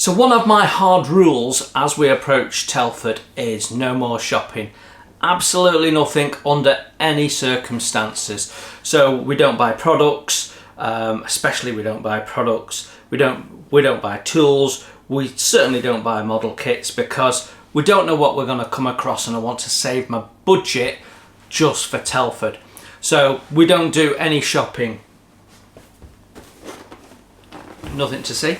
So one of my hard rules as we approach Telford is no more shopping. Absolutely nothing under any circumstances. So we don't buy products, especially we don't buy products. We don't buy tools. We certainly don't buy model kits because we don't know what we're going to come across, and I want to save my budget just for Telford. So we don't do any shopping. Nothing to see.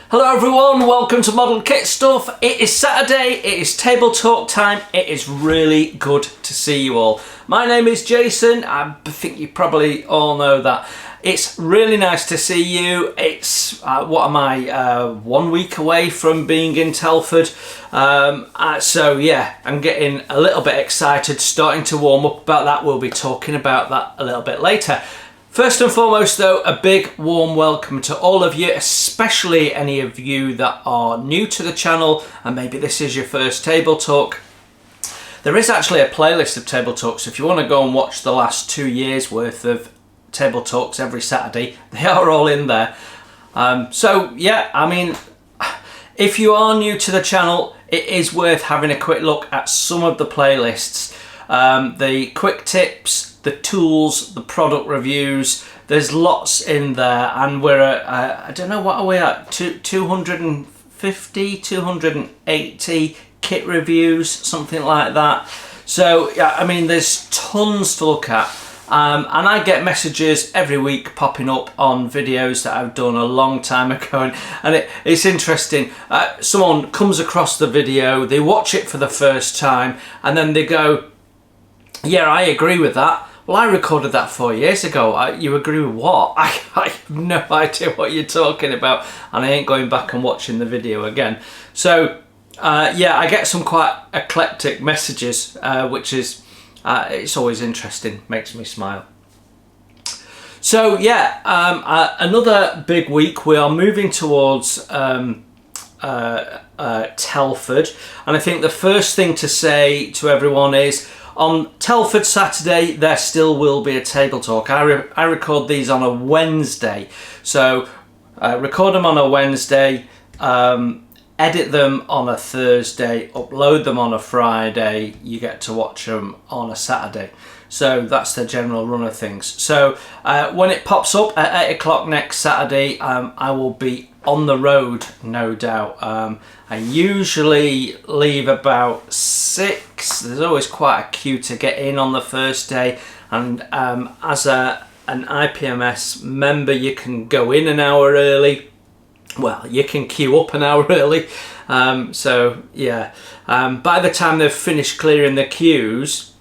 Hello everyone, welcome to Model Kit Stuff. It is Saturday, it is table talk time. It is really good to see you all. My name is Jason. I think you probably all know that. It's really nice to see you. It's, 1 week away from being in Telford. So yeah, I'm getting a little bit excited, starting to warm up about that. We'll be talking about that a little bit later. First and foremost though, a big warm welcome to all of you, especially any of you that are new to the channel and maybe this is your first table talk. There is actually a playlist of table talks. If you want to go and watch the last 2 years worth of table talks every Saturday, they are all in there. So yeah, I mean, if you are new to the channel, it is worth having a quick look at some of the playlists. The quick tips, the tools, the product reviews, there's lots in there, and we're at, I don't know, what are we at, 250, 280 kit reviews, something like that. So yeah, I mean, there's tons to look at, and I get messages every week popping up on videos that I've done a long time ago, and it's interesting. Someone comes across the video, they watch it for the first time, and then they go, yeah, I agree with that. Well, I recorded that 4 years ago. You agree with what? I have no idea what you're talking about, and I ain't going back and watching the video again. So yeah, I get some quite eclectic messages, which is it's always interesting, makes me smile. So yeah, another big week. We are moving towards Telford, and I think the first thing to say to everyone is, on Telford Saturday, there still will be a table talk. I record these on a Wednesday. So record them on a Wednesday, edit them on a Thursday, upload them on a Friday. You get to watch them on a Saturday. So that's the general run of things. So when it pops up at 8 o'clock next Saturday, I will be on the road, no doubt. I usually leave about 6. There's always quite a queue to get in on the first day, and as an IPMS member, you can go in an hour early. Well, you can queue up an hour early. So yeah, by the time they've finished clearing the queues,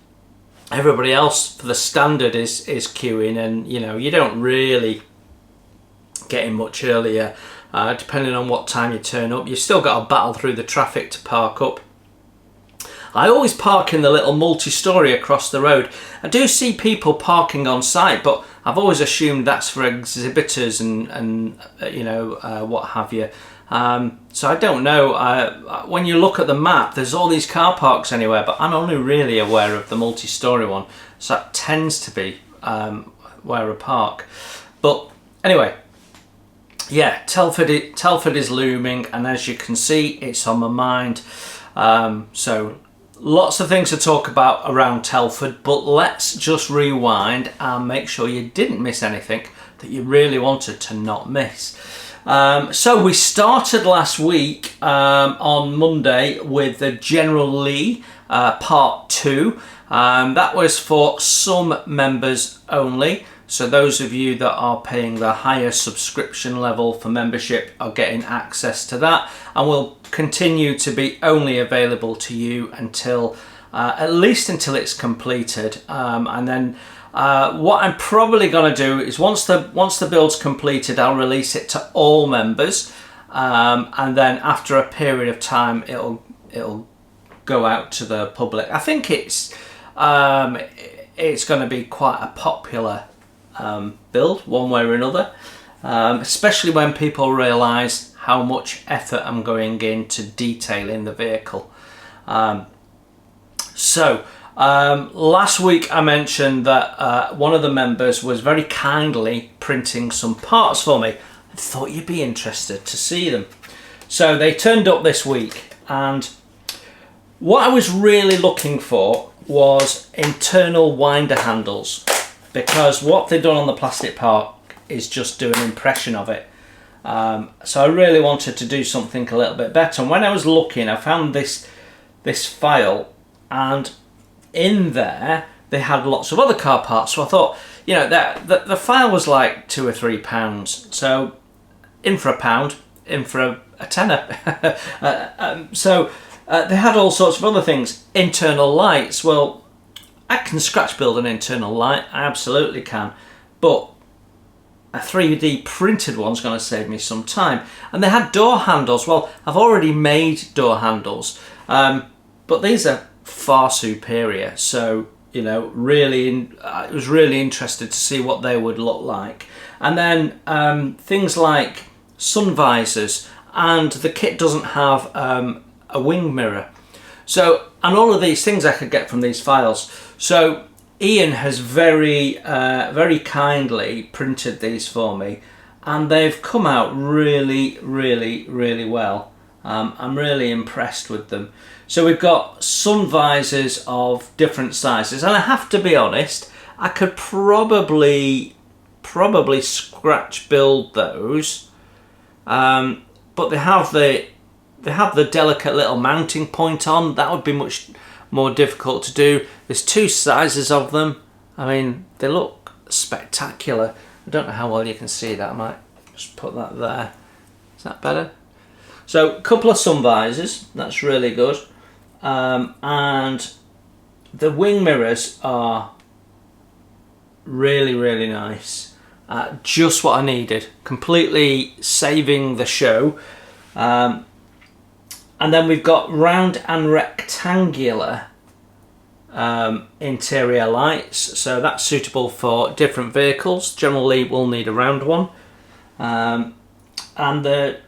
everybody else for the standard is queuing, and you know, you don't really get in much earlier. Depending on what time you turn up, you've still got to battle through the traffic to park up. I always park in the little multi-storey across the road. I do see people parking on site, but I've always assumed that's for exhibitors and you know, what have you. So I don't know. When you look at the map, there's all these car parks anywhere, but I'm only really aware of the multi-storey one. So that tends to be where I park. But anyway, yeah, Telford is looming, and as you can see, it's on my mind. So lots of things to talk about around Telford, but let's just rewind and make sure you didn't miss anything that you really wanted to not miss. So we started last week on Monday with the General Lee part 2. That was for some members only. So those of you that are paying the higher subscription level for membership are getting access to that, and will continue to be only available to you until at least until it's completed, and then What I'm probably going to do is once the build's completed, I'll release it to all members, and then after a period of time, it'll go out to the public. I think it's going to be quite a popular build, one way or another, especially when people realise how much effort I'm going into detailing the vehicle. Last week I mentioned that one of the members was very kindly printing some parts for me. I thought you'd be interested to see them. So they turned up this week, and what I was really looking for was internal winder handles, because what they've done on the plastic part is just do an impression of it. So I really wanted to do something a little bit better, and when I was looking, I found this file, and in there they had lots of other car parts. So I thought, you know, that the file was like £2 or £3, so in for £1, in for a tenner. They had all sorts of other things. Internal lights. Well, I can scratch build an internal light, I absolutely can, but a 3D printed one's going to save me some time. And they had door handles. Well, I've already made door handles, but these are far superior. So, you know, I was really interested to see what they would look like. And then things like sun visors, and the kit doesn't have a wing mirror. So, and all of these things I could get from these files. So Ian has very kindly printed these for me, and they've come out really, really, really well. I'm really impressed with them. So we've got sun visors of different sizes, and I have to be honest, I could probably scratch build those, but they have the delicate little mounting point on. That would be much more difficult to do. There's two sizes of them. I mean, they look spectacular. I don't know how well you can see that. I might just put that there. Is that better? So a couple of sun visors, that's really good. And the wing mirrors are really, really nice. Just what I needed. Completely saving the show. And then we've got round and rectangular interior lights, so that's suitable for different vehicles. Generally we'll need a round one. And the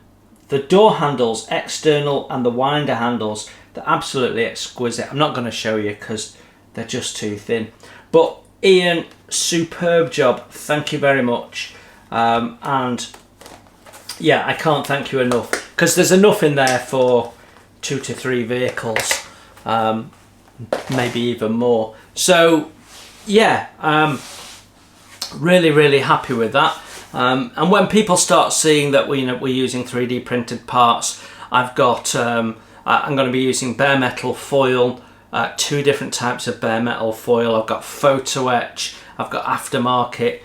door handles, external, and the winder handles, they're absolutely exquisite. I'm not going to show you because they're just too thin. But Ian, superb job. Thank you very much. And yeah, I can't thank you enough, because there's enough in there for 2 to 3 vehicles, maybe even more. So yeah, really, really happy with that. And when people start seeing that we're using 3D printed parts, I've got I'm going to be using bare metal foil, 2 different types of bare metal foil. I've got photo etch, I've got aftermarket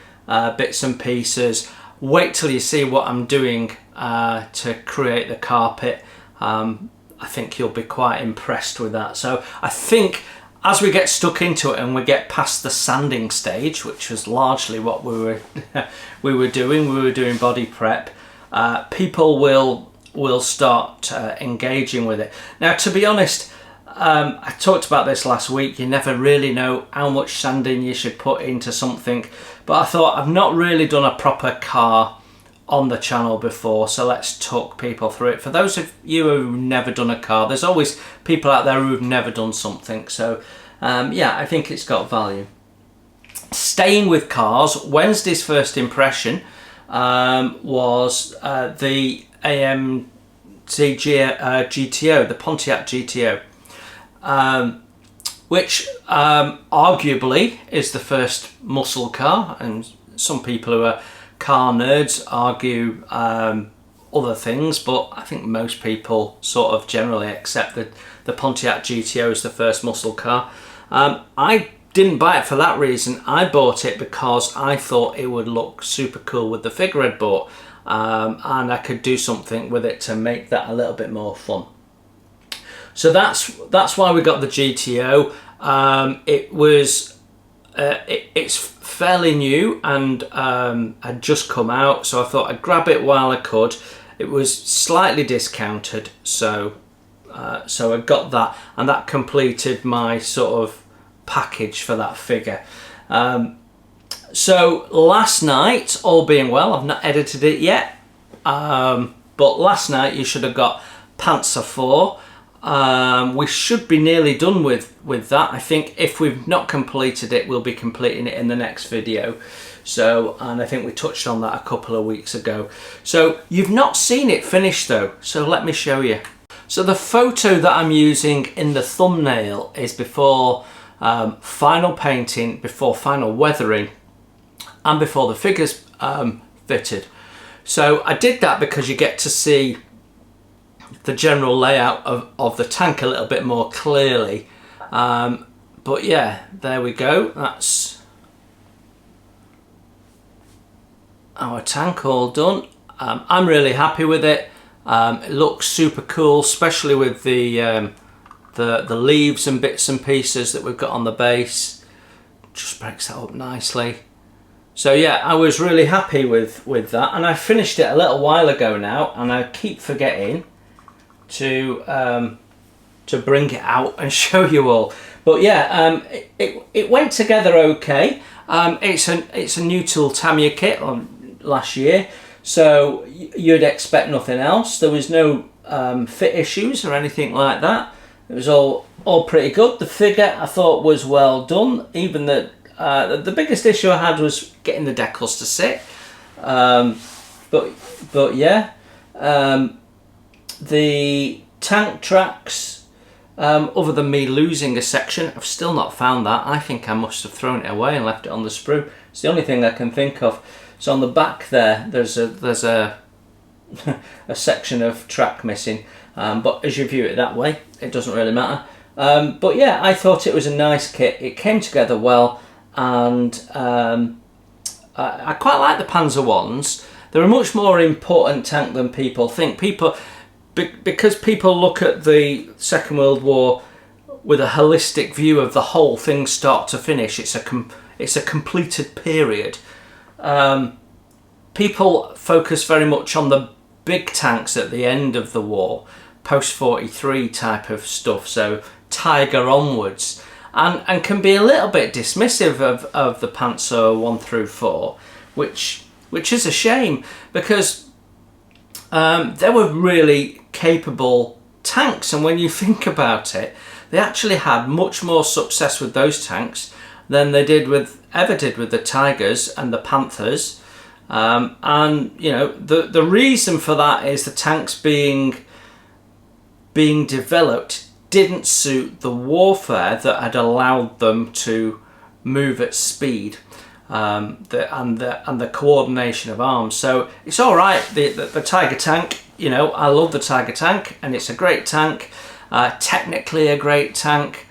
bits and pieces. Wait till you see what I'm doing to create the carpet. I think you'll be quite impressed with that. So I think as we get stuck into it and we get past the sanding stage, which was largely what we were doing body prep, people will start engaging with it. Now, to be honest, I talked about this last week. You never really know how much sanding you should put into something, but I thought I've not really done a proper car on the channel before, so let's talk people through it. For those of you who've never done a car, there's always people out there who've never done something, so yeah, I think it's got value. Staying with cars, Wednesday's first impression was the AMG GTO, the Pontiac GTO, which arguably is the first muscle car, and some people who are car nerds argue other things, but I think most people sort of generally accept that the Pontiac GTO is the first muscle car. I didn't buy it for that reason. I bought it because I thought it would look super cool with the figure I'd bought, and I could do something with it to make that a little bit more fun. So that's why we got the GTO. It was it's fairly new and had just come out, so I thought I'd grab it while I could. It was slightly discounted, so I got that, and that completed my sort of package for that figure. So last night, all being well, I've not edited it yet, but last night you should have got Panzer 4. We should be nearly done with that. I think if we've not completed it, we'll be completing it in the next video. So, and I think we touched on that a couple of weeks ago. So you've not seen it finished though, so let me show you. So the photo that I'm using in the thumbnail is before final painting, before final weathering, and before the figure's fitted. So I did that because you get to see the general layout of the tank a little bit more clearly. But yeah, there we go. That's our tank all done. I'm really happy with it. It looks super cool, especially with the leaves and bits and pieces that we've got on the base. Just breaks that up nicely. So yeah, I was really happy with that, and I finished it a little while ago now, and I keep forgetting to bring it out and show you all. But yeah, it went together okay. It's a new tool Tamiya kit on last year, so you'd expect nothing else. There was no fit issues or anything like that. It was all pretty good. The figure I thought was well done. Even the biggest issue I had was getting the decals to sit. But yeah, the tank tracks, other than me losing a section, I've still not found that. I think I must have thrown it away and left it on the sprue. It's the only thing I can think of. So on the back there, there's a a section of track missing, but as you view it that way, it doesn't really matter. But yeah, I thought it was a nice kit. It came together well, and I quite like the Panzer ones. They're a much more important tank than people think. Because people look at the Second World War with a holistic view of the whole thing, start to finish. It's a completed period. People focus very much on the big tanks at the end of the war, post 43 type of stuff, so Tiger onwards, and can be a little bit dismissive of the Panzer 1 through 4, which is a shame, because they were really capable tanks, and when you think about it, they actually had much more success with those tanks than they ever did with the Tigers and the Panthers. And you know, the reason for that is the tanks being developed didn't suit the warfare that had allowed them to move at speed, and the coordination of arms. So it's all right, the Tiger tank. You know, I love the Tiger tank, and it's a great tank, technically a great tank.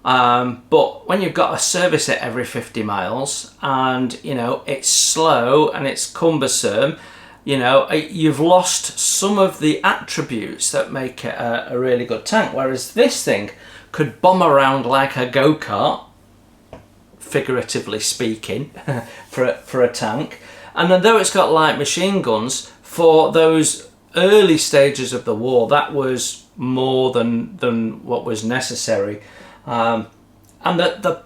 But when you've got to service it every 50 miles, and you know it's slow and it's cumbersome, you know, you've lost some of the attributes that make it a really good tank. Whereas this thing could bomb around like a go-kart, figuratively speaking, for a tank. And although it's got light machine guns, for those early stages of the war, that was more than what was necessary. And the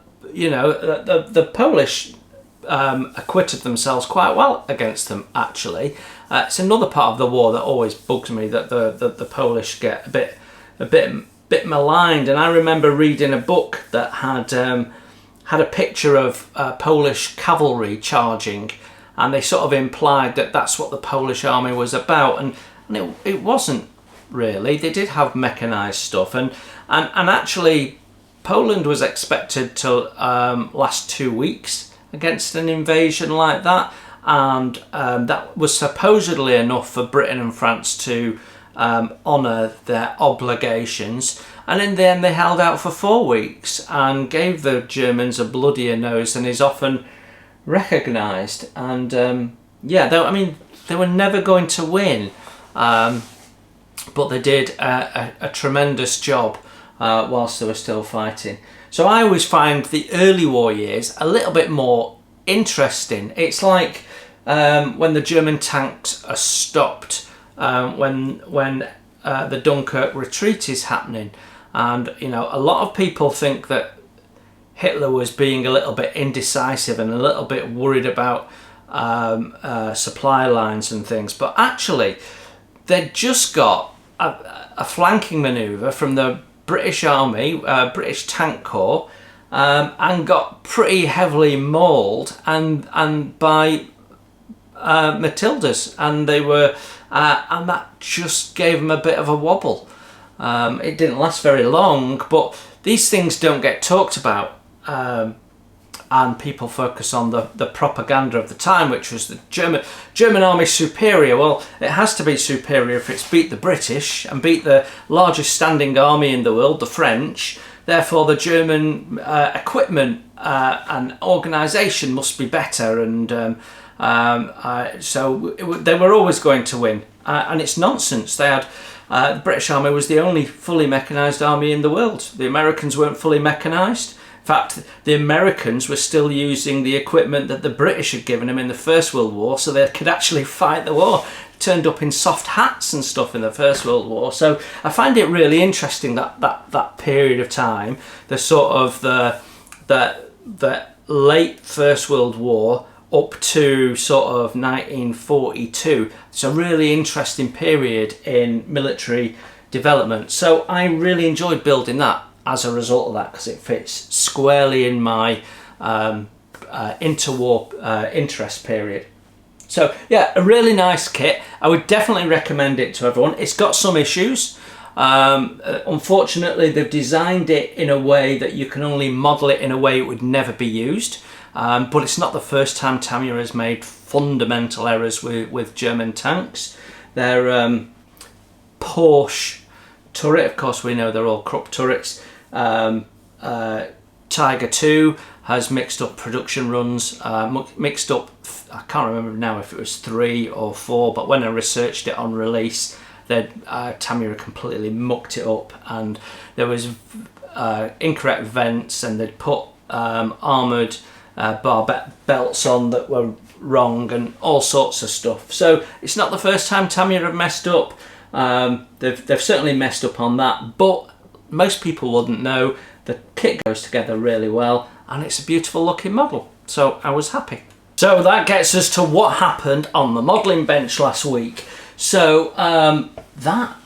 Polish acquitted themselves quite well against them, actually. It's another part of the war that always bugs me, that the Polish get a bit maligned. And I remember reading a book that had a picture of Polish cavalry charging, and they sort of implied that that's what the Polish army was about, and it wasn't really. They did have mechanized stuff, and actually Poland was expected to last 2 weeks against an invasion like that, and that was supposedly enough for Britain and France to honour their obligations. And in the end, they held out for 4 weeks and gave the Germans a bloodier nose than is often recognised. And yeah, they were never going to win, but they did a tremendous job whilst they were still fighting. So I always find the early war years a little bit more interesting. It's like when the German tanks are stopped, when the Dunkirk retreat is happening, and you know, a lot of people think that Hitler was being a little bit indecisive and a little bit worried about supply lines and things, but actually they'd just got a flanking manoeuvre from the British Army, British Tank Corps, and got pretty heavily mauled and by Matildas, and they were and that just gave them a bit of a wobble. It didn't last very long, but these things don't get talked about, and people focus on the propaganda of the time, which was the German army superior. Well, it has to be superior if it's beat the British and beat the largest standing army in the world, the French. Therefore, the German equipment and organisation must be better, and so they were always going to win. And it's nonsense. They had the British Army was the only fully mechanised army in the world. The Americans weren't fully mechanised. In fact, the Americans were still using the equipment that the British had given them in the First World War, so they could actually fight the war. Turned up in soft hats and stuff in the First World War. So I find it really interesting that period of time, the sort of the late First World War up to sort of 1942. It's a really interesting period in military development. So I really enjoyed building that as a result of that, because it fits squarely in my interwar interest period. So yeah, a really nice kit. I would definitely recommend it to everyone. It's got some issues. Unfortunately, they've designed it in a way that you can only model it in a way it would never be used. But it's not the first time Tamiya has made fundamental errors with German tanks. Their Porsche turret, of course we know they're all Krupp turrets. Tiger 2 has mixed up production runs, mixed up, I can't remember now if it was 3 or 4, but when I researched it on release, Tamiya completely mucked it up, and there was incorrect vents, and they'd put armoured bar belts on that were wrong, and all sorts of stuff. So it's not the first time Tamiya have messed up. They've certainly messed up on that, but most people wouldn't know. The kit goes together really well, and it's a beautiful looking model, so I was happy. So that gets us to what happened on the modelling bench last week. So that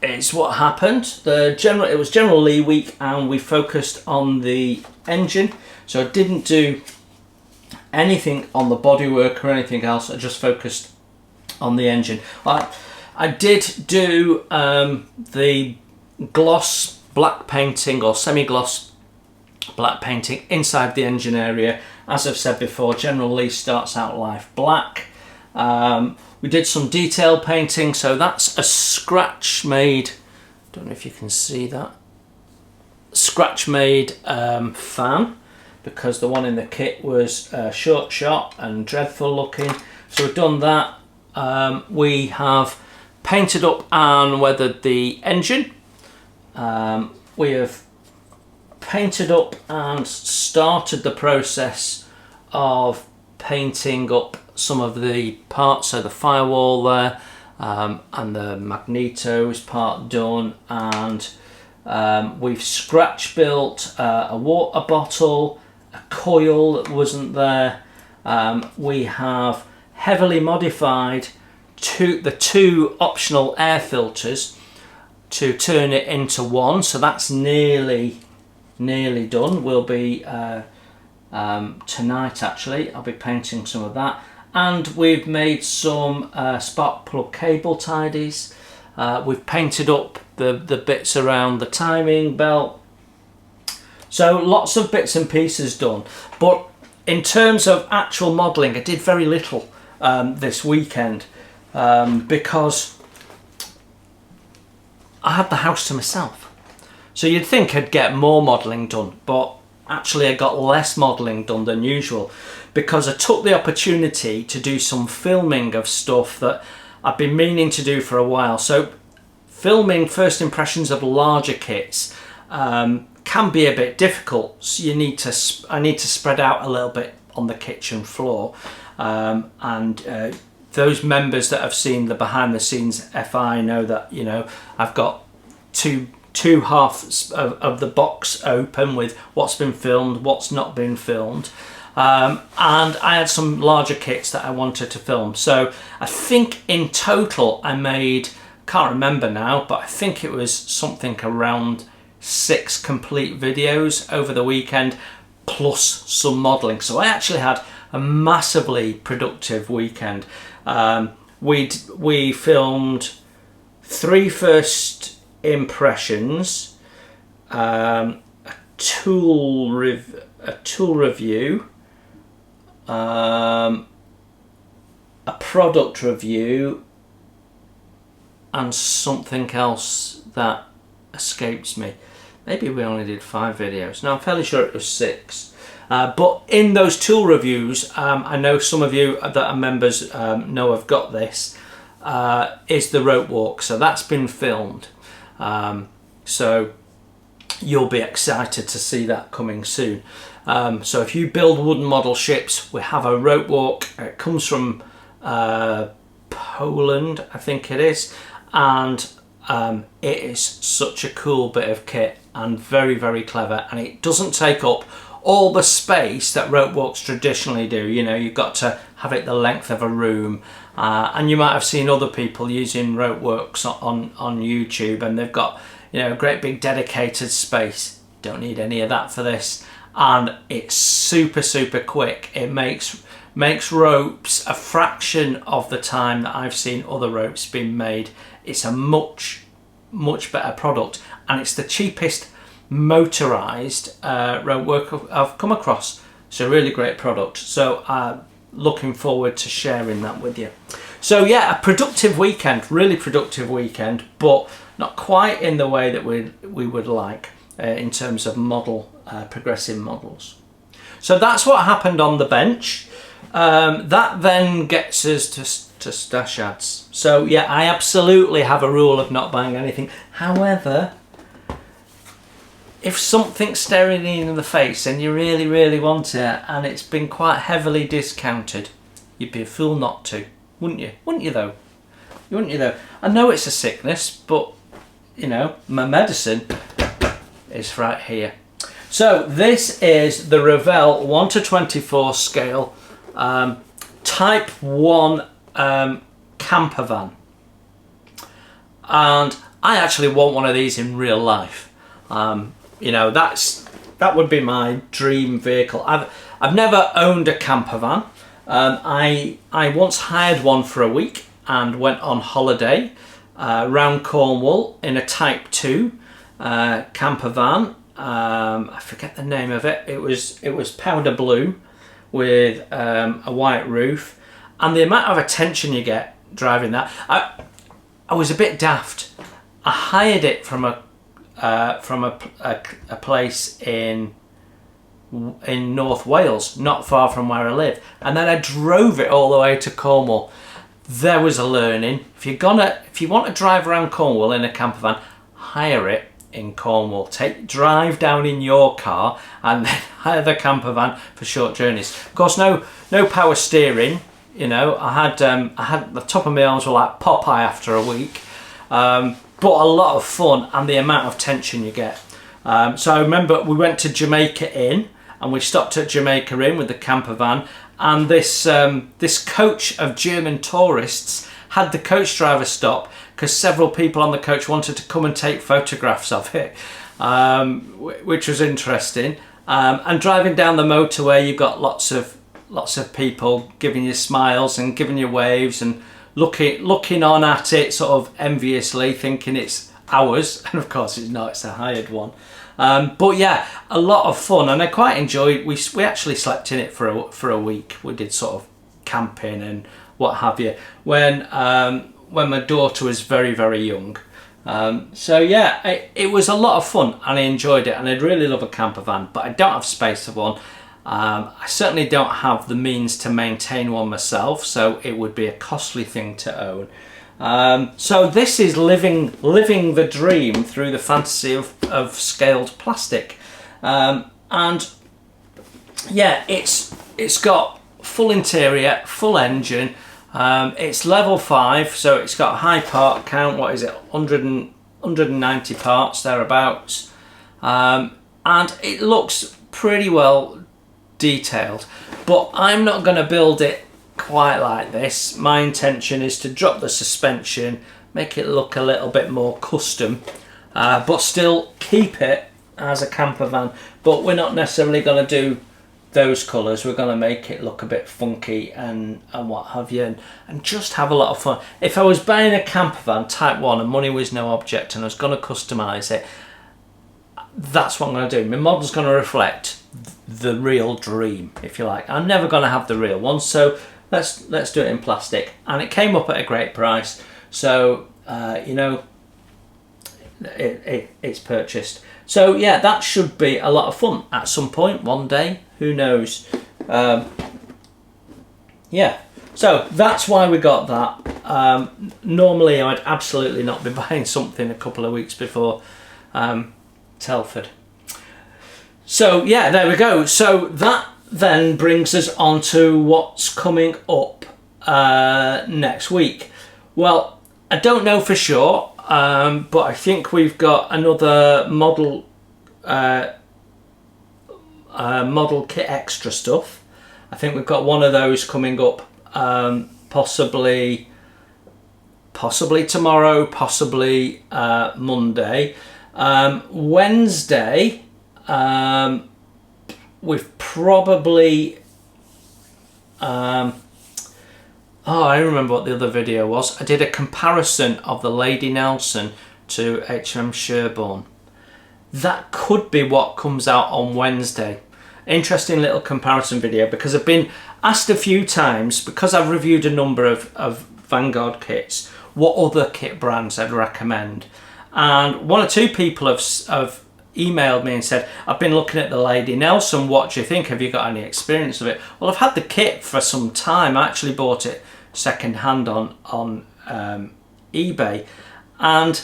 is what happened. It was General Lee week, and we focused on the engine. So I didn't do anything on the bodywork or anything else. I just focused on the engine. I did do the gloss black painting, or semi-gloss black painting inside the engine area. As I've said before, General Lee starts out life black. We did some detail painting, so that's a scratch made, don't know if you can see that, scratch made fan, because the one in the kit was short shot and dreadful looking. So we've done that. We have painted up and weathered the engine. We have painted up and started the process of painting up some of the parts, so the firewall there, and the magneto is part done, and we've scratch built a water bottle, a coil that wasn't there. We have heavily modified the two optional air filters to turn it into one, so that's nearly done. We'll be tonight actually, I'll be painting some of that. And we've made some spark plug cable tidies. We've painted up the bits around the timing belt. So lots of bits and pieces done. But in terms of actual modelling, I did very little this weekend because I had the house to myself. So you'd think I'd get more modelling done, but actually I got less modelling done than usual, because I took the opportunity to do some filming of stuff that I've been meaning to do for a while. So filming first impressions of larger kits, can be a bit difficult. So I need to spread out a little bit on the kitchen floor, and those members that have seen the behind the scenes FI know that, you know, I've got two halves of the box open with what's been filmed, what's not been filmed. And I had some larger kits that I wanted to film. So I think in total I made, can't remember now, but I think it was something around 6 complete videos over the weekend, plus some modelling. So I actually had a massively productive weekend. We filmed 3 first impressions, a tool review, a product review, and something else that escapes me. Maybe we only did 5 videos. No, I'm fairly sure it was 6. But in those tool reviews, I know some of you that are members know I've got this, is the rope walk. So that's been filmed. So you'll be excited to see that coming soon. So if you build wooden model ships, we have a rope walk. It comes from Poland, I think it is, and it is such a cool bit of kit and very, very clever, and it doesn't take up all the space that rope walks traditionally do. You know, you've got to have it the length of a room, and you might have seen other people using rope walks on YouTube, and they've got, you know, a great big dedicated space. Don't need any of that for this, and it's super, super quick. It makes ropes a fraction of the time that I've seen other ropes being made. It's a much better product, and it's the cheapest motorized rope work I've come across. It's a really great product, so looking forward to sharing that with you. So yeah, a productive weekend, really productive weekend, but not quite in the way that we would like in terms of progressive models. So that's what happened on the bench. That then gets us to stash ads. So yeah, I absolutely have a rule of not buying anything. However, if something's staring you in the face and you really, really want it, and it's been quite heavily discounted, you'd be a fool not to, wouldn't you? Wouldn't you though? Wouldn't you though? I know it's a sickness, but you know, my medicine is right here. So this is the Revell 1:24 scale Type 1 camper van, and I actually want one of these in real life. You know, that would be my dream vehicle. I've never owned a camper van. I once hired one for a week and went on holiday round Cornwall in a Type 2 camper van. I forget the name of it. It was powder blue with a white roof, and the amount of attention you get driving that, I was a bit daft. I hired it from a place in North Wales, not far from where I live, and then I drove it all the way to Cornwall. There was a learning. If you want to drive around Cornwall in a camper van, hire it in Cornwall. Drive down in your car and then hire the camper van for short journeys. Of course, no power steering. You know, I had the top of my arms were like Popeye after a week. But a lot of fun, and the amount of tension you get. So I remember we went to Jamaica Inn, and we stopped at Jamaica Inn with the camper van, and this coach of German tourists had the coach driver stop because several people on the coach wanted to come and take photographs of it, which was interesting. And driving down the motorway, you've got lots of people giving you smiles and giving you waves and looking on at it sort of enviously, thinking it's ours, and of course it's not, it's a hired one. But yeah, a lot of fun, and I quite enjoyed. We actually slept in it for a week. We did sort of camping and what have you when my daughter was very, very young. So yeah, it was a lot of fun, and I enjoyed it, and I'd really love a camper van, but I don't have space for one. I certainly don't have the means to maintain one myself, so it would be a costly thing to own. So this is living the dream through the fantasy of scaled plastic. And yeah, it's got full interior, full engine. It's level 5, so it's got a high part count. What is it? 190 parts thereabouts. And it looks pretty well detailed, but I'm not going to build it quite like this. My intention is to drop the suspension, make it look a little bit more custom, but still keep it as a camper van. But we're not necessarily going to do those colours. We're going to make it look a bit funky and what have you, and just have a lot of fun. If I was buying a camper van Type 1 and money was no object and I was going to customise it, that's what I'm going to do. My model's going to reflect the real dream, if you like. I'm never going to have the real one, so let's do it in plastic. And it came up at a great price, so you know, it's purchased. So yeah, that should be a lot of fun at some point one day, who knows. Yeah, so that's why we got that. Normally I'd absolutely not be buying something a couple of weeks before Telford. So yeah, there we go. So that then brings us on to what's coming up next week. Well, I don't know for sure, but I think we've got another model kit extra stuff. I think we've got one of those coming up, possibly tomorrow, possibly Monday. Wednesday, we've probably I remember what the other video was. I did a comparison of the Lady Nelson to H&M Sherborne. That could be what comes out on Wednesday. Interesting little comparison video, because I've been asked a few times, because I've reviewed a number of Vanguard kits, what other kit brands I'd recommend. And one or two people have emailed me and said, I've been looking at the Lady Nelson, what do you think? Have you got any experience of it? Well, I've had the kit for some time. I actually bought it second hand on eBay, and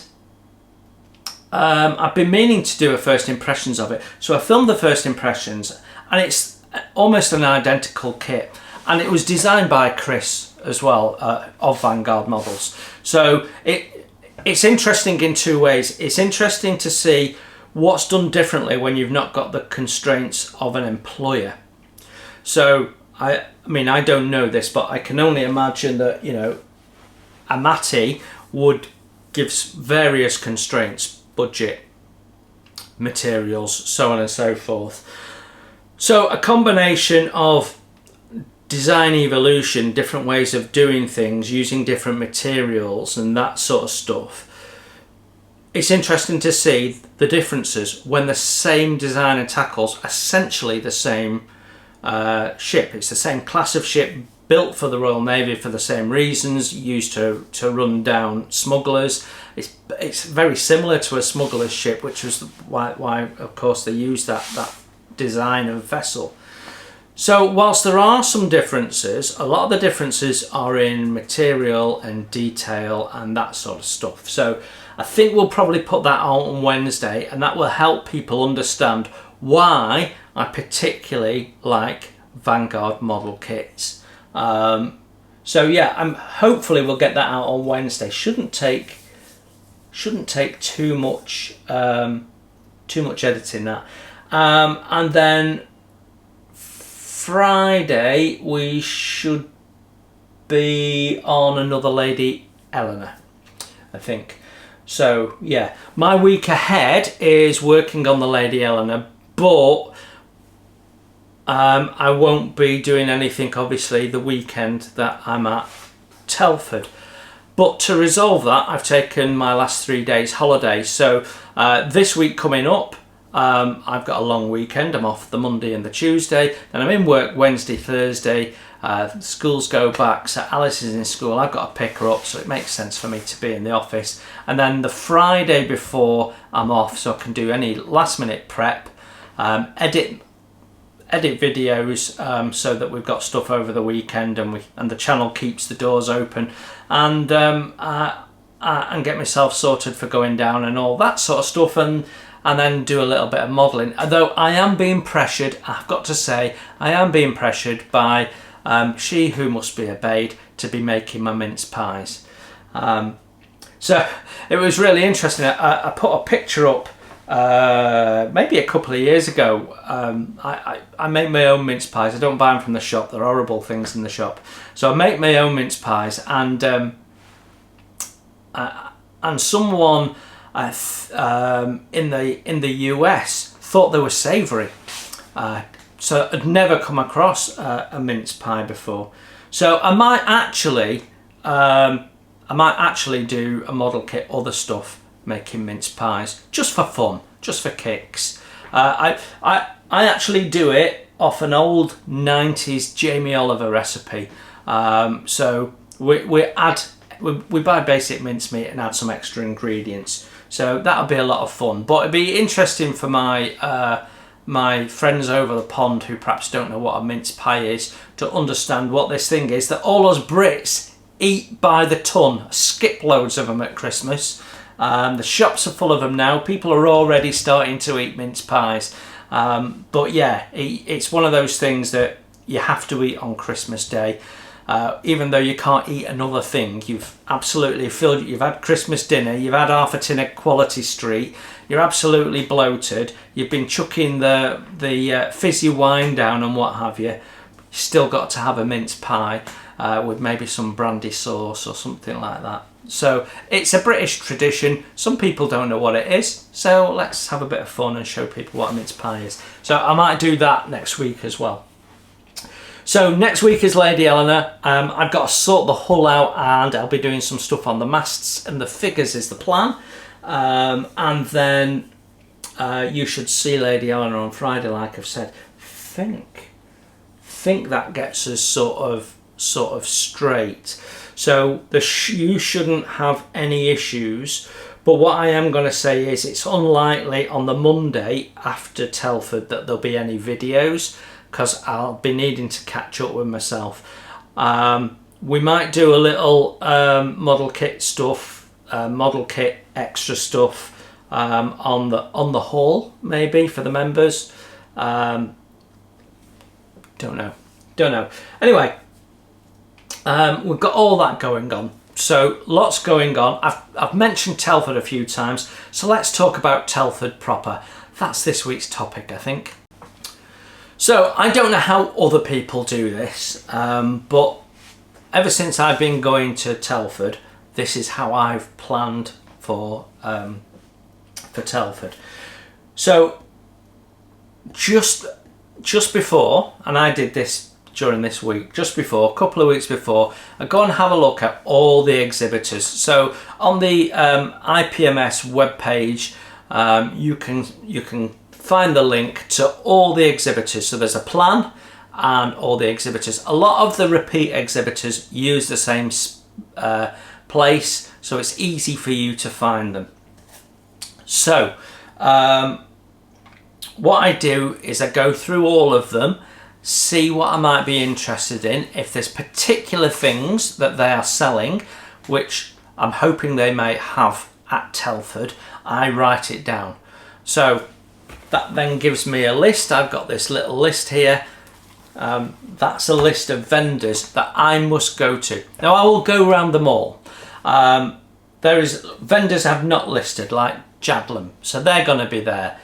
I've been meaning to do a first impressions of it. So I filmed the first impressions, and it's almost an identical kit, and it was designed by Chris as well, of Vanguard Models. So it's interesting in two ways. It's interesting to see what's done differently when you've not got the constraints of an employer. So I mean, I don't know this, but I can only imagine that, you know, Amati would give various constraints, budget, materials, so on and so forth. So a combination of design evolution, different ways of doing things, using different materials and that sort of stuff. It's interesting to see the differences when the same designer tackles essentially the same ship. It's the same class of ship, built for the Royal Navy for the same reasons, used to run down smugglers. It's very similar to a smuggler's ship, which was why of course they used that design of vessel. So whilst there are some differences, a lot of the differences are in material and detail and that sort of stuff. So I think we'll probably put that on Wednesday, and that will help people understand why I particularly like Vanguard model kits. So yeah, hopefully we'll get that out on Wednesday. Shouldn't take too much editing that. And then Friday we should be on another Lady Eleanor, I think. So yeah, my week ahead is working on the Lady Eleanor, but I won't be doing anything obviously the weekend that I'm at Telford. But to resolve that, I've taken my last 3 days holiday. So this week coming up, I've got a long weekend. I'm off the Monday and the Tuesday, then I'm in work Wednesday, Thursday. Schools go back, so Alice is in school. I've got to pick her up, so it makes sense for me to be in the office. And then the Friday before I'm off, so I can do any last minute prep, edit edit videos so that we've got stuff over the weekend, and the channel keeps the doors open, and get myself sorted for going down and all that sort of stuff, and then do a little bit of modelling. Although I am being pressured, I've got to say, I am being pressured by she who must be obeyed to be making my mince pies. So it was really interesting. I put a picture up maybe a couple of years ago. I make my own mince pies. I don't buy them from the shop. They're horrible things in the shop. So I make my own mince pies, and someone in the US thought they were savoury. So I'd never come across a mince pie before. So I might actually do a model kit, other stuff, making mince pies, just for fun, just for kicks. I actually do it off an old 90s Jamie Oliver recipe. So we buy basic mincemeat and add some extra ingredients. So that'll be a lot of fun. But it'd be interesting for my friends over the pond who perhaps don't know what a mince pie is to understand what this thing is that all us Brits eat by the ton. Skip loads of them at Christmas. The shops are full of them now. People are already starting to eat mince pies. But yeah, it's one of those things that you have to eat on Christmas Day. Even though you can't eat another thing, you've absolutely filled. You've had Christmas dinner, you've had half a tin of Quality Street, you're absolutely bloated, you've been chucking the fizzy wine down and what have you. You still got to have a mince pie with maybe some brandy sauce or something like that. So it's a British tradition. Some people don't know what it is, so let's have a bit of fun and show people what a mince pie is. So I might do that next week as well. So next week is Lady Eleanor. I've got to sort the hull out, and I'll be doing some stuff on the masts and the figures is the plan. And then you should see Lady Eleanor on Friday, like I've said. Think that gets us sort of straight. So you shouldn't have any issues. But what I am going to say is it's unlikely on the Monday after Telford that there'll be any videos, because I'll be needing to catch up with myself. We might do a little model kit stuff, model kit extra stuff on the haul, maybe for the members. Don't know. Anyway, we've got all that going on. So lots going on. I've mentioned Telford a few times, so let's talk about Telford proper. That's this week's topic, I think. So I don't know how other people do this, but ever since I've been going to Telford, this is how I've planned for Telford. So just before, and I did this during this week, just before, a couple of weeks before, I go and have a look at all the exhibitors. So on the IPMS webpage, you can find the link to all the exhibitors. So there's a plan and all the exhibitors. A lot of the repeat exhibitors use the same place, so it's easy for you to find them. So what I do is I go through all of them, see what I might be interested in. If there's particular things that they are selling, which I'm hoping they may have at Telford, I write it down. So that then gives me a list. I've got this little list here. That's a list of vendors that I must go to. Now I will go around them all. There is vendors I've not listed, like Jadlam, so they're going to be there.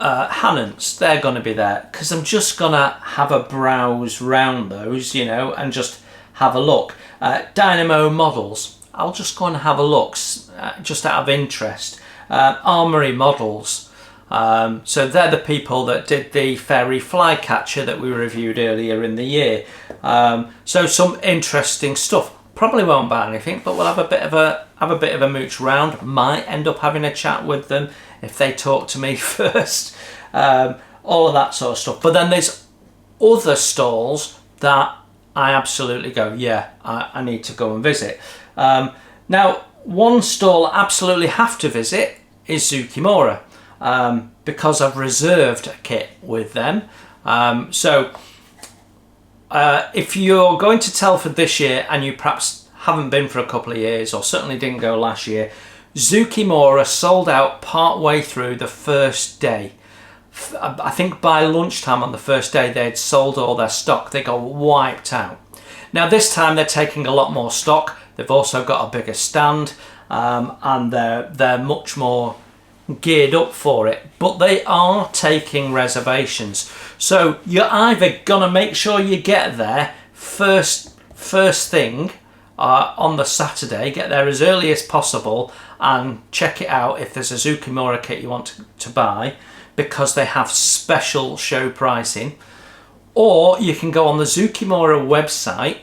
Hannants, they're going to be there, because I'm just going to have a browse round those, and just have a look. Dynamo Models, I'll just go and have a look, just out of interest. Armoury Models, so they're the people that did the fairy flycatcher that we reviewed earlier in the year. So some interesting stuff. Probably won't buy anything, but we'll have a bit of a mooch round. Might end up having a chat with them if they talk to me first. All of that sort of stuff. But then there's other stalls that I absolutely go, yeah, I need to go and visit. Now, one stall I absolutely have to visit is Zukimura. because I've reserved a kit with them. If you're going to Telford this year and you perhaps haven't been for a couple of years, or certainly didn't go last year, Zukimura sold out part way through the first day. I think by lunchtime on the first day they'd sold all their stock. They got wiped out. Now this time they're taking a lot more stock. They've also got a bigger stand, and they're much more geared up for it, but they are taking reservations. So you're either gonna make sure you get there first thing on the Saturday, get there as early as possible and check it out if there's a Zukimura kit you want to buy, because they have special show pricing. Or you can go on the Zukimura website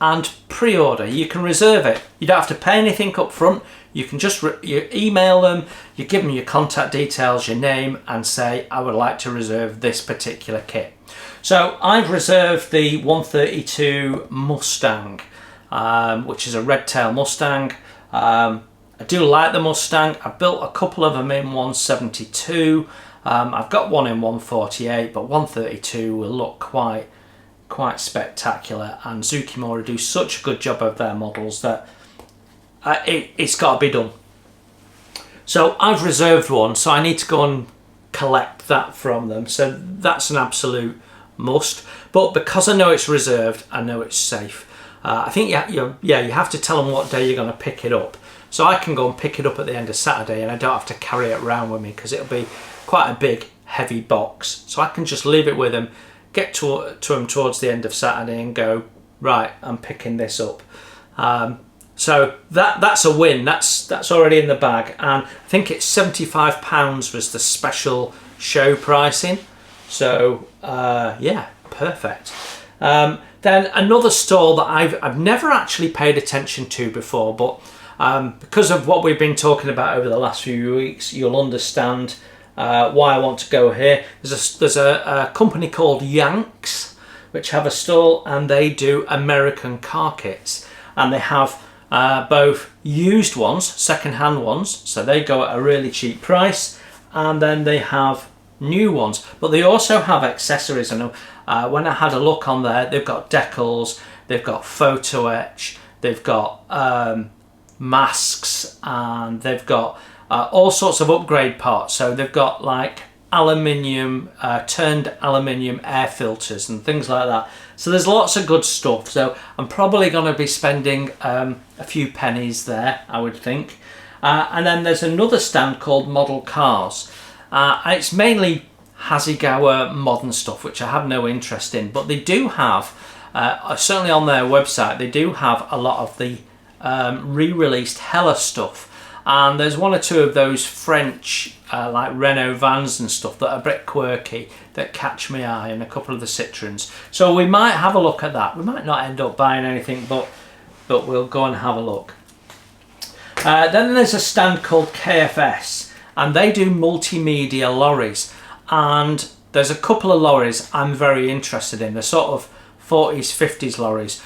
and pre-order. You can reserve it. You don't have to pay anything up front. You can just you email them, you give them your contact details, your name, and say, I would like to reserve this particular kit. So I've reserved the 132 Mustang, which is a red tail Mustang. I do like the Mustang. I've built a couple of them in 172. I've got one in 148, but 132 will look quite spectacular, and Zukimura do such a good job of their models that it's got to be done. So I've reserved one, so I need to go and collect that from them. So that's an absolute must. But because I know it's reserved, I know it's safe. I think you have to tell them what day you're going to pick it up. So I can go and pick it up at the end of Saturday, and I don't have to carry it around with me because it'll be quite a big, heavy box. So I can just leave it with them, get to them towards the end of Saturday and go, right, I'm picking this up. So that's a win. That's already in the bag, and I think it's £75 was the special show pricing. So yeah, perfect. Then another stall that I've never actually paid attention to before, but because of what we've been talking about over the last few weeks, you'll understand why I want to go here. There's a company called Yanks, which have a stall, and they do American car kits, and they have both used ones, second-hand ones, so they go at a really cheap price, and then they have new ones, but they also have accessories. And when I had a look on there, they've got decals, they've got photo etch, they've got masks, and they've got all sorts of upgrade parts. So they've got like aluminium, turned aluminium air filters and things like that. So there's lots of good stuff. So I'm probably going to be spending a few pennies there, I would think. And then there's another stand called Model Cars. And it's mainly Hasegawa modern stuff, which I have no interest in, but they do have, certainly on their website, they do have a lot of the re-released Hella stuff. And there's one or two of those French like Renault vans and stuff that are a bit quirky that catch my eye, and a couple of the Citroens. So we might have a look at that. We might not end up buying anything, but we'll go and have a look. Then there's a stand called KFS, and they do multimedia lorries. And there's a couple of lorries I'm very interested in. They're sort of 40s, 50s lorries.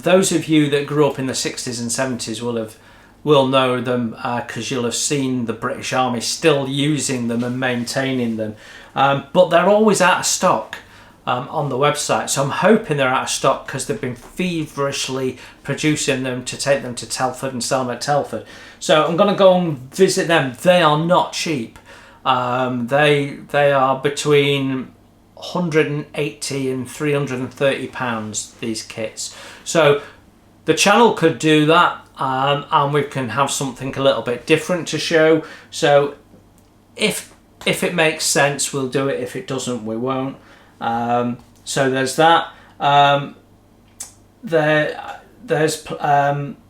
Those of you that grew up in the 60s and 70s will know them because you'll have seen the British Army still using them and maintaining them. But they're always out of stock on the website. So I'm hoping they're out of stock because they've been feverishly producing them to take them to Telford and sell them at Telford. So I'm going to go and visit them. They are not cheap. They are between 180 and 330 pounds, these kits. So the channel could do that, and we can have something a little bit different to show. So if it makes sense, we'll do it. If it doesn't, we won't. So there's that. There's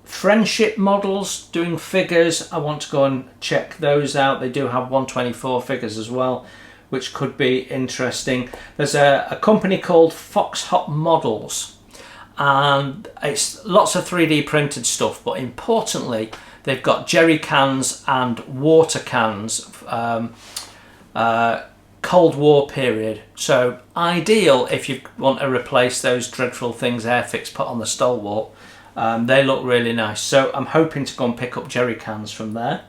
Friendship Models doing figures. I want to go and check those out. They do have 124 figures as well, which could be interesting. There's a company called Foxhop Models, and it's lots of 3D printed stuff, but importantly they've got jerry cans and water cans, Cold War period. So ideal if you want to replace those dreadful things Airfix put on the Stalwart. They look really nice, so I'm hoping to go and pick up jerry cans from there.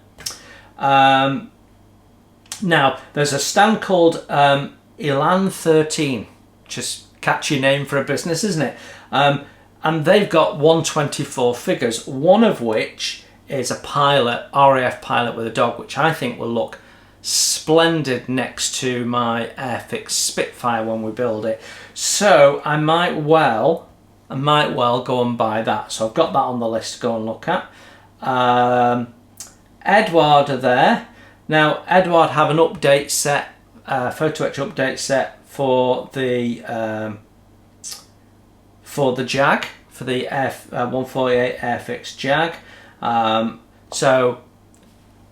Now, there's a stand called Elan 13, just catchy name for a business, isn't it? And they've got 124 figures, one of which is a pilot, RAF pilot with a dog, which I think will look splendid next to my Airfix Spitfire when we build it. So I might well go and buy that. So I've got that on the list to go and look at. Edward are there. Now Edward have an update set, photo etch update set for the Jag, for the 148 Airfix Jag. So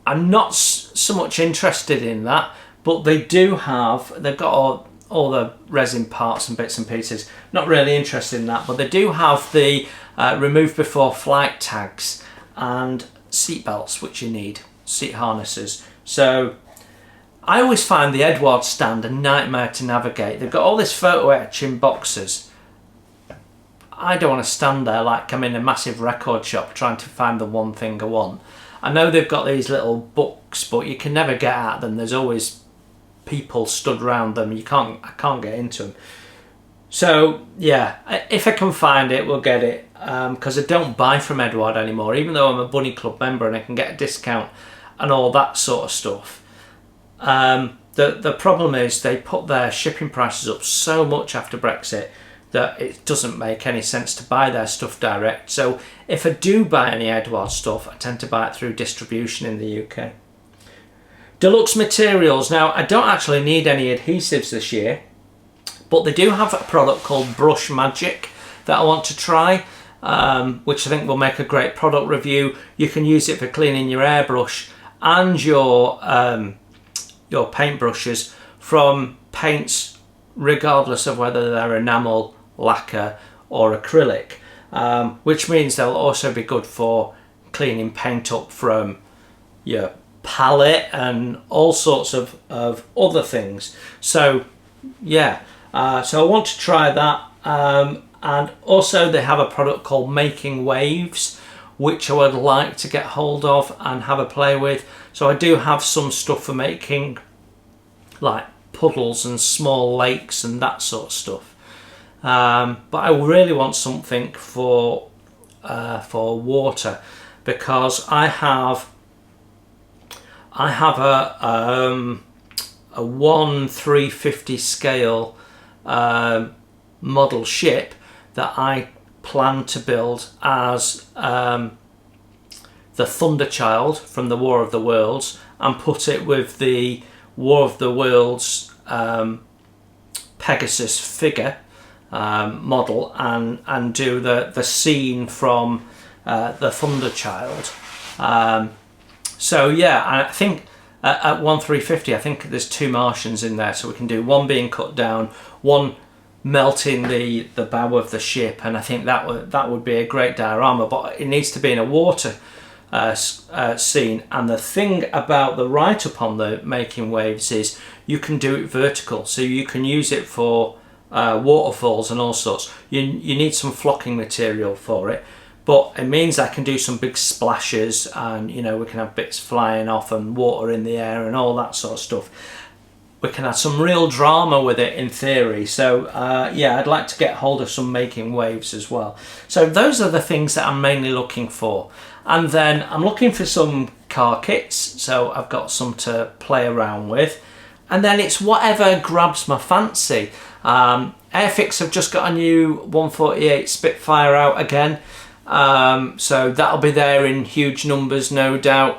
I'm not so much interested in that, but they've got all the resin parts and bits and pieces. Not really interested in that, but they do have the remove before flight tags and seat belts, which you need, seat harnesses. So I always find the Edward stand a nightmare to navigate. They've got all this photo etching boxes. I don't want to stand there like I'm in a massive record shop trying to find the one thing I want. I know they've got these little books, but you can never get at them. There's always people stood around them. I can't get into them. So yeah, if I can find it, we'll get it. Because I don't buy from Edward anymore, even though I'm a Bunny Club member and I can get a discount and all that sort of stuff. The problem is they put their shipping prices up so much after Brexit that it doesn't make any sense to buy their stuff direct. So if I do buy any Edward stuff, I tend to buy it through distribution in the UK. Deluxe Materials. Now, I don't actually need any adhesives this year, but they do have a product called Brush Magic that I want to try, which I think will make a great product review. You can use it for cleaning your airbrush and your paintbrushes from paints, regardless of whether they're enamel, lacquer or acrylic, which means they'll also be good for cleaning paint up from your palette and all sorts of other things. So yeah, so I want to try that, and also they have a product called Making Waves, which I would like to get hold of and have a play with. So I do have some stuff for making like puddles and small lakes and that sort of stuff. But I really want something for water, because I have a 1/350 scale model ship that I plan to build as the Thunderchild from the War of the Worlds, and put it with the War of the Worlds Pegasus figure model, and do the scene from the Thunderchild. So yeah, I think at 1/350 I think there's 2 Martians in there, so we can do one being cut down, one melting the bow of the ship, and I think that would be a great diorama, but it needs to be in a water scene. And the thing about the write-up on the Making Waves is you can do it vertical, so you can use it for waterfalls and all sorts. You need some flocking material for it, but it means I can do some big splashes, and we can have bits flying off and water in the air and all that sort of stuff. We can have some real drama with it in theory. So yeah, I'd like to get hold of some Making Waves as well. So those are the things that I'm mainly looking for. And then I'm looking for some car kits, so I've got some to play around with. And then it's whatever grabs my fancy. Airfix have just got a new 148 Spitfire out again, so that'll be there in huge numbers, no doubt.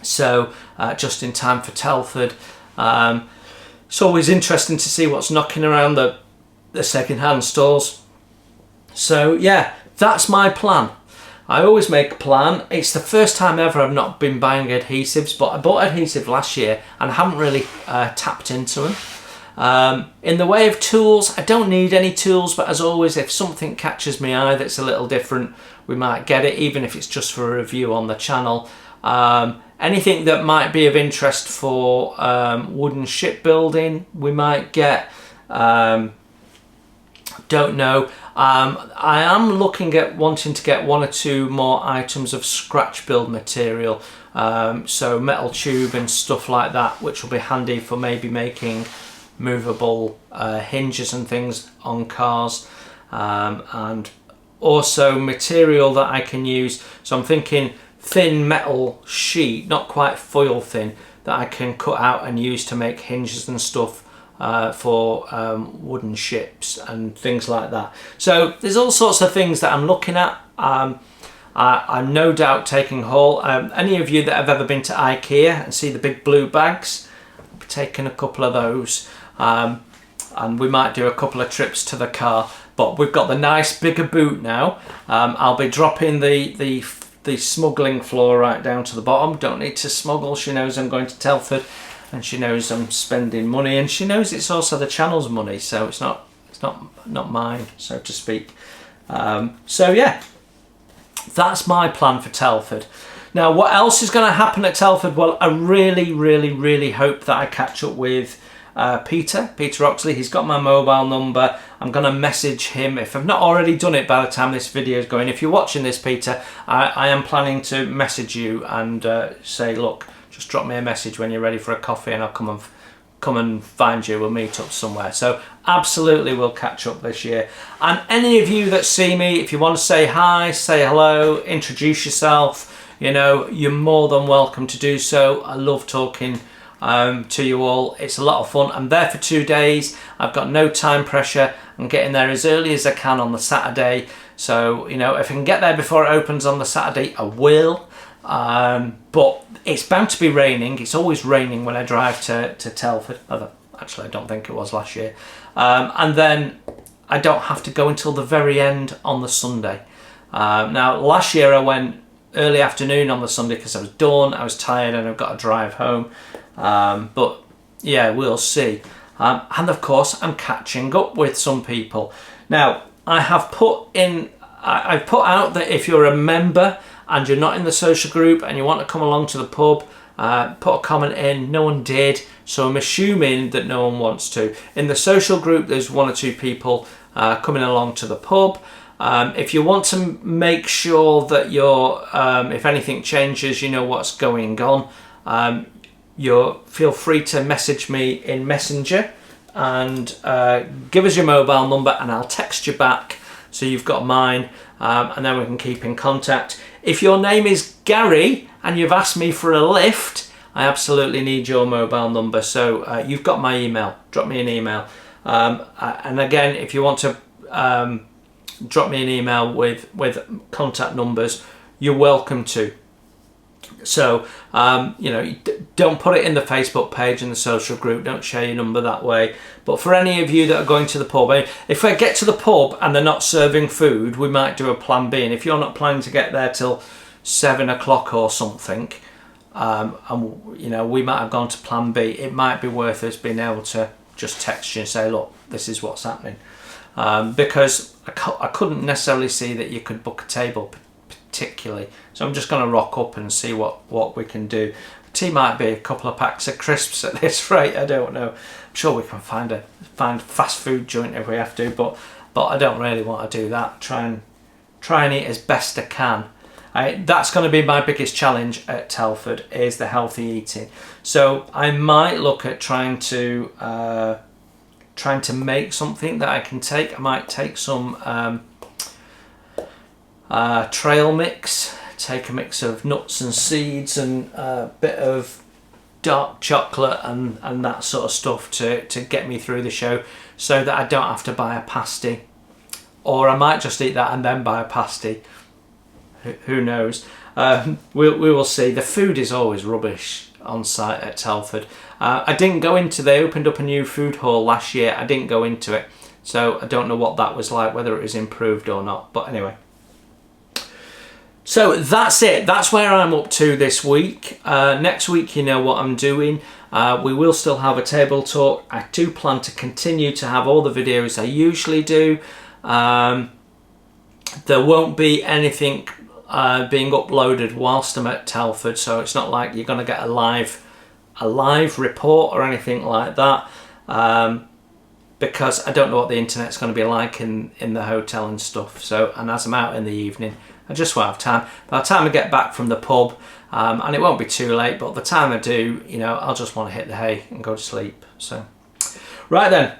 So just in time for Telford. It's always interesting to see what's knocking around the second-hand stores. So yeah, that's my plan. I always make a plan. It's the first time ever I've not been buying adhesives, but I bought adhesive last year and I haven't really tapped into them. In the way of tools, I don't need any tools, but as always, if something catches my eye that's a little different, we might get it, even if it's just for a review on the channel. Anything that might be of interest for wooden shipbuilding, we might get. Don't know. I am looking at wanting to get 1 or 2 more items of scratch build material, so metal tube and stuff like that, which will be handy for maybe making movable hinges and things on cars, and also material that I can use. So I'm thinking thin metal sheet, not quite foil thin, that I can cut out and use to make hinges and stuff for wooden ships and things like that. So there's all sorts of things that I'm looking at. I'm no doubt taking a haul. Any of you that have ever been to IKEA and see the big blue bags, I'll be taking a couple of those, and we might do a couple of trips to the car. But we've got the nice bigger boot now. I'll be dropping the smuggling floor right down to the bottom. Don't need to smuggle. She knows I'm going to Telford, and she knows I'm spending money, and she knows it's also the channel's money, so it's not mine, so to speak. So yeah, that's my plan for Telford. Now, what else is going to happen at Telford? Well, I really hope that I catch up with Peter Oxley. He's got my mobile number. I'm going to message him if I've not already done it by the time this video is going. If you're watching this, Peter, I am planning to message you and say, look, just drop me a message when you're ready for a coffee and I'll come and find you. We'll meet up somewhere. So absolutely we'll catch up this year. And any of you that see me, if you want to say hi, say hello, introduce yourself, you know, you're more than welcome to do so. I love talking to you all. It's a lot of fun. I'm there for 2 days. I've got no time pressure. I'm getting there as early as I can on the Saturday. So, you know, if I can get there before it opens on the Saturday, I will. But it's bound to be raining. It's always raining when I drive to Telford. Actually, I don't think it was last year. And then I don't have to go until the very end on the Sunday. Now, last year I went early afternoon on the Sunday because I was done, I was tired, and I've got to drive home. But yeah, we'll see. And of course, I'm catching up with some people. Now, I've put out that if you're a member and you're not in the social group and you want to come along to the pub, put a comment in. No one did, so I'm assuming that no one wants to. In the social group, there's 1 or 2 people coming along to the pub. If you want to make sure that you're, if anything changes, you know what's going on, feel free to message me in Messenger and give us your mobile number and I'll text you back so you've got mine, and then we can keep in contact. If your name is Gary and you've asked me for a lift, I absolutely need your mobile number, so you've got my email. Drop me an email, and again, if you want to drop me an email with contact numbers, you're welcome to. So, you know, don't put it in the Facebook page and the social group. Don't share your number that way. But for any of you that are going to the pub, if I get to the pub and they're not serving food, we might do a plan B. And if you're not planning to get there till 7 o'clock or something, and you know, we might have gone to plan B, it might be worth us being able to just text you and say, look, this is what's happening. Because I couldn't necessarily see that you could book a table particularly, so I'm just going to rock up and see what we can do. Tea might be a couple of packs of crisps at this rate. I don't know. I'm sure we can find a fast food joint if we have to, but I don't really want to do that. Try and eat as best I can. That's going to be my biggest challenge at Telford, is the healthy eating. So I might look at trying to make something that I can take. I might take some trail mix, take a mix of nuts and seeds and a bit of dark chocolate and that sort of stuff to get me through the show, so that I don't have to buy a pasty. Or I might just eat that and then buy a pasty. Who knows? We will see. The food is always rubbish on site at Telford. I didn't go into, they opened up a new food hall last year. I didn't go into it, so I don't know what that was like, whether it was improved or not. But anyway. So that's it. That's where I'm up to this week. Next week, you know what I'm doing. We will still have a table talk. I do plan to continue to have all the videos I usually do. There won't be anything being uploaded whilst I'm at Telford, so it's not like you're going to get a live report or anything like that. because I don't know what the internet's going to be like in the hotel and stuff. So, and as I'm out in the evening, I just won't have time. By the time I get back from the pub, and it won't be too late, but the time I do, you know, I'll just want to hit the hay and go to sleep. So, right then,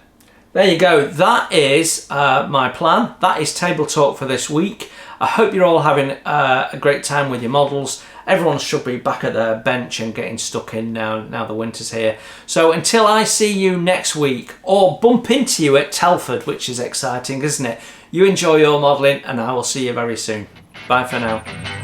there you go. That is my plan. That is Table Talk for this week. I hope you're all having a great time with your models. Everyone should be back at their bench and getting stuck in now the winter's here. So until I see you next week, or bump into you at Telford, which is exciting, isn't it? You enjoy your modelling, and I will see you very soon. Bye for now.